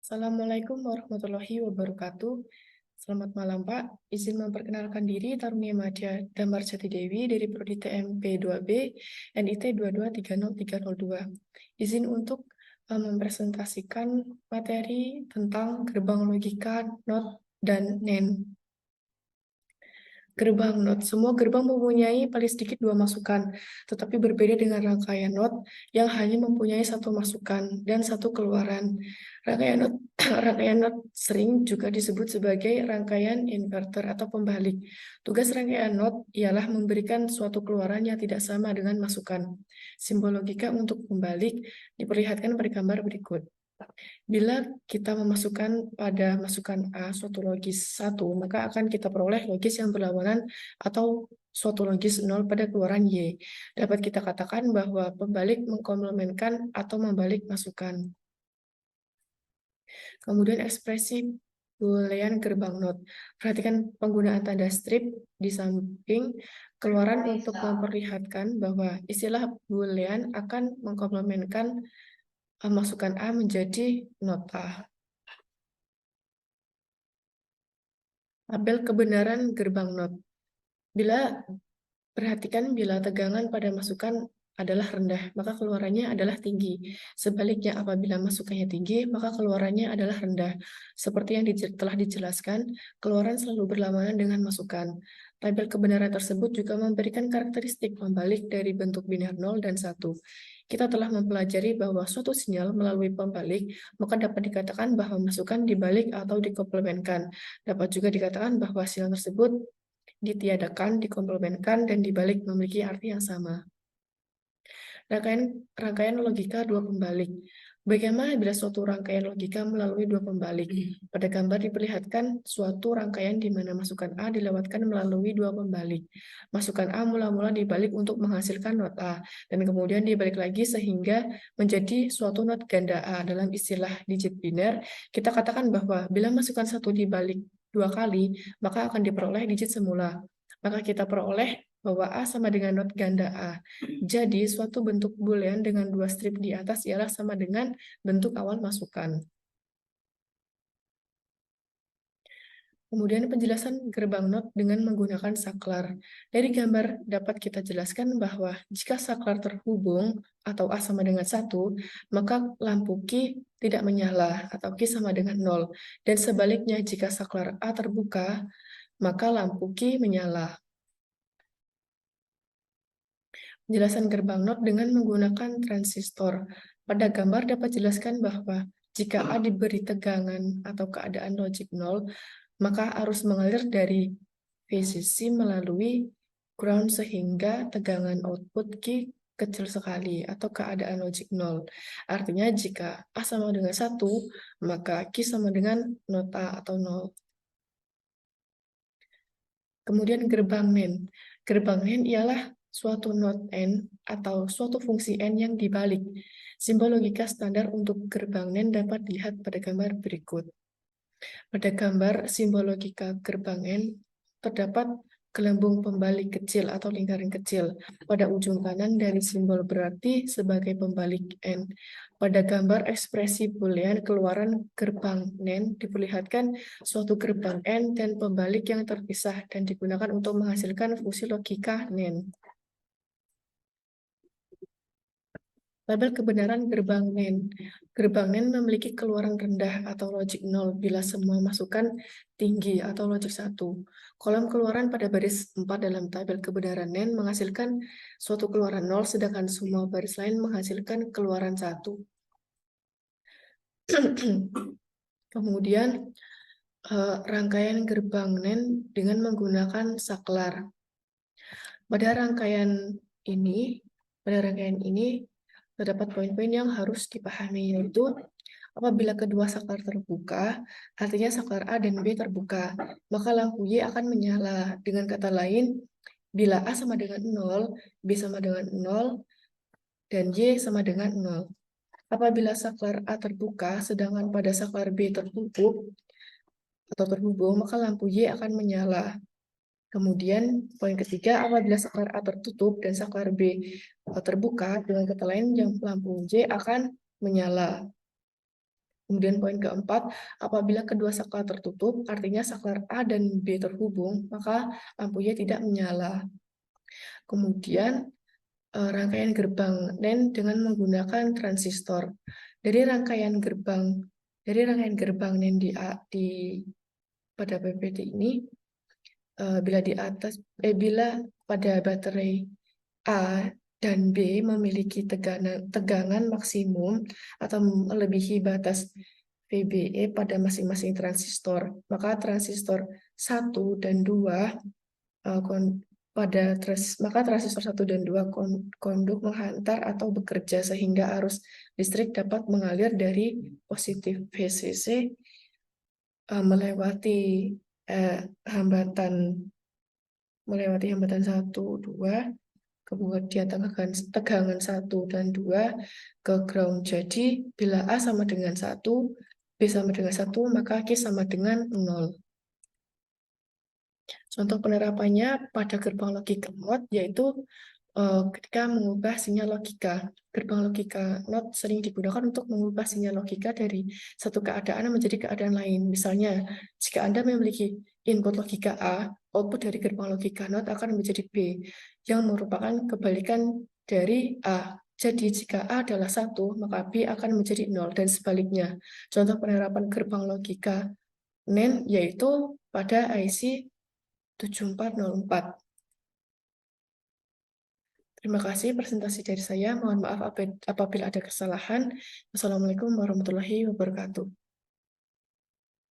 Assalamualaikum warahmatullahi wabarakatuh. Selamat malam, Pak. Izin memperkenalkan diri, Tarunia Madya Damar Jati Dewi dari Prodi TMP 2B, NIT 2230302. Izin untuk mempresentasikan materi tentang gerbang logika, NOT, dan NEN. Gerbang NOT. Semua gerbang mempunyai paling sedikit 2 masukan, tetapi berbeda dengan rangkaian NOT yang hanya mempunyai 1 masukan dan 1 keluaran. Rangkaian NOT, rangkaian NOT sering juga disebut sebagai rangkaian inverter atau pembalik. Tugas rangkaian NOT ialah memberikan suatu keluaran yang tidak sama dengan masukan. Simbol logika untuk pembalik diperlihatkan pada gambar berikut. Bila kita memasukkan pada masukan A suatu logis 1, maka akan kita peroleh logis yang berlawanan atau suatu logis 0 pada keluaran Y. Dapat kita katakan bahwa pembalik mengkomplemenkan atau membalik masukan. Kemudian ekspresi boolean gerbang NOT. Perhatikan penggunaan tanda strip di samping keluaran untuk memperlihatkan bahwa istilah boolean akan mengkomplemenkan masukan A menjadi not A. Tabel kebenaran gerbang NOT. Perhatikan bila tegangan pada masukan adalah rendah, maka keluarannya adalah tinggi. Sebaliknya, apabila masukannya tinggi, maka keluarannya adalah rendah. Seperti yang telah dijelaskan, keluaran selalu berlawanan dengan masukan. Tabel kebenaran tersebut juga memberikan karakteristik pembalik dari bentuk biner 0 dan 1. Kita telah mempelajari bahwa suatu sinyal melalui pembalik, maka dapat dikatakan bahwa masukan dibalik atau dikomplemenkan. Dapat juga dikatakan bahwa sinyal tersebut ditiadakan, dikomplemenkan, dan dibalik memiliki arti yang sama. Rangkaian logika dua pembalik. Bagaimana bila suatu rangkaian logika melalui dua pembalik? Pada gambar diperlihatkan suatu rangkaian di mana masukan A dilewatkan melalui dua pembalik. Masukan A mula-mula dibalik untuk menghasilkan not A, dan kemudian dibalik lagi sehingga menjadi suatu not ganda A. Dalam istilah digit biner, kita katakan bahwa bila masukan satu dibalik 2 kali, maka akan diperoleh digit semula. Maka kita peroleh bahwa A sama dengan not ganda A. Jadi, suatu bentuk boolean dengan 2 strip di atas ialah sama dengan bentuk awal masukan. Kemudian penjelasan gerbang not dengan menggunakan saklar. Dari gambar dapat kita jelaskan bahwa jika saklar terhubung atau A sama dengan 1, maka lampu Q tidak menyala atau Q sama dengan 0. Dan sebaliknya jika saklar A terbuka, maka lampu Q menyala. Penjelasan gerbang NOT dengan menggunakan transistor. Pada gambar dapat jelaskan bahwa jika A diberi tegangan atau keadaan logik 0, maka arus mengalir dari VCC melalui ground sehingga tegangan output Q kecil sekali atau keadaan logik 0. Artinya jika A sama dengan 1, maka Q sama dengan not A atau 0. Kemudian gerbang NAND. Gerbang NAND ialah suatu not N atau suatu fungsi N yang dibalik. Simbol logika standar untuk gerbang NAND dapat dilihat pada gambar berikut. Pada gambar simbol logika gerbang N, terdapat gelembung pembalik kecil atau lingkaran kecil. Pada ujung kanan dari simbol berarti sebagai pembalik N. Pada gambar ekspresi boolean keluaran gerbang NAND diperlihatkan suatu gerbang N dan pembalik yang terpisah dan digunakan untuk menghasilkan fungsi logika NAND. Tabel kebenaran gerbang NAND. Gerbang NAND memiliki keluaran rendah atau logik 0 bila semua masukan tinggi atau logik 1. Kolom keluaran pada baris 4 dalam tabel kebenaran NAND menghasilkan suatu keluaran 0, sedangkan semua baris lain menghasilkan keluaran 1. Kemudian, rangkaian gerbang NAND dengan menggunakan saklar. Pada rangkaian ini, terdapat poin-poin yang harus dipahami, yaitu apabila kedua saklar terbuka, artinya saklar A dan B terbuka, maka lampu Y akan menyala. Dengan kata lain, bila A sama dengan 0, B sama dengan 0, dan Y sama dengan 0. Apabila saklar A terbuka, sedangkan pada saklar B tertutup atau terhubung, maka lampu Y akan menyala. Kemudian poin ketiga, apabila saklar A tertutup dan saklar B terbuka, dengan kata lain lampu J akan menyala. Kemudian poin keempat, apabila kedua saklar tertutup, artinya saklar A dan B terhubung, maka lampunya tidak menyala. Kemudian rangkaian gerbang NAND dengan menggunakan transistor. Dari rangkaian gerbang NAND pada PPT ini, bila pada baterai A dan B memiliki tegangan maksimum atau melebihi batas VBE pada masing-masing transistor, maka transistor 1 dan 2 maka transistor 1 dan 2 konduk menghantar atau bekerja sehingga arus listrik dapat mengalir dari positif VCC melewati hambatan 1, 2, kemudian tegangan 1 dan 2 ke ground. Jadi bila A sama dengan 1, B sama dengan 1, maka Q sama dengan 0. Contoh penerapannya pada gerbang logika NOT yaitu ketika mengubah sinyal logika. Gerbang logika NOT sering digunakan untuk mengubah sinyal logika dari satu keadaan menjadi keadaan lain. Misalnya, jika Anda memiliki input logika A, output dari gerbang logika NOT akan menjadi B, yang merupakan kebalikan dari A. Jadi, jika A adalah 1, maka B akan menjadi 0, dan sebaliknya. Contoh penerapan gerbang logika NAND yaitu pada IC 7404. Terima kasih presentasi dari saya. Mohon maaf apabila ada kesalahan. Wassalamualaikum warahmatullahi wabarakatuh.